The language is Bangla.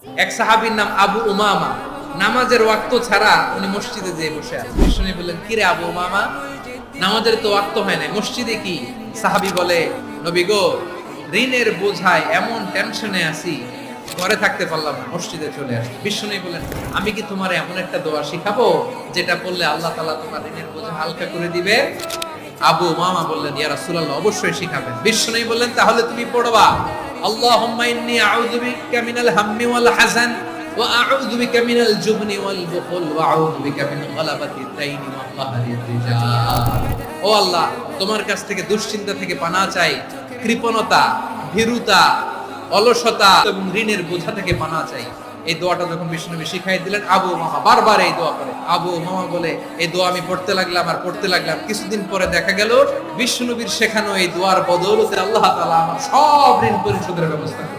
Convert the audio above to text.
এক সাহাবীর নাম আবু উমামা, নামাজের ওয়াক্ত ছাড়া উনি মসজিদে যেয়ে বসে আছেন। বিষ্ণু বললেন, কিরে আবু উমামা, নামাজের তো ওয়াক্ত হয় না, মসজিদে কি? সাহাবী বলে, নবী গো, ঋণের বোঝায় এমন টেনশনে আছি, ঘরে থাকতে পারলাম না, মসজিদে চলে আসি। বিষ্ণু বলেন, আমি কি তোমার এমন একটা দোয়া শিখাবো যেটা বললে আল্লাহ তাআলা তোমার ঋণের বোঝা হালকা করে দিবে? আবু উমামা বললেন, ইয়া রাসূলুল্লাহ, অবশ্যই শিখাবেন। বিষ্ণু বললেন, তাহলে তুমি পড়বা, আল্লাহুম্মা ইন্নী আউযু বিকা মিনাল হাম্মি ওয়াল হাযান ওয়া আউযু বিকা মিনাল জুবনি ওয়াল বুখল ওয়া আউযু বিকা মিন গালাবাতিদ দাইনি ওয়া কাহরির রিজাল। ও আল্লাহ, তোমার কাছ থেকে দুশ্চিন্তা থেকে পানাহ চাই, কৃপণতা, ভীরুতা, অলসতা এবং ঋণের বোঝা থেকে পানাহ চাই। এই দোয়াটা যখন বিষ্ণুনবী শিখাই দিলেন, আবু উমামা বারবার এই দোয়া করে। আবু উমামা বলে, এই দোয়া আমি পড়তে লাগলাম। কিছুদিন পরে দেখা গেল বিষ্ণুনবীর শেখানো এই দোয়ার বদৌলতে আল্লাহ তাআলা আমার সব ঋণ পরিশোধের ব্যবস্থা করে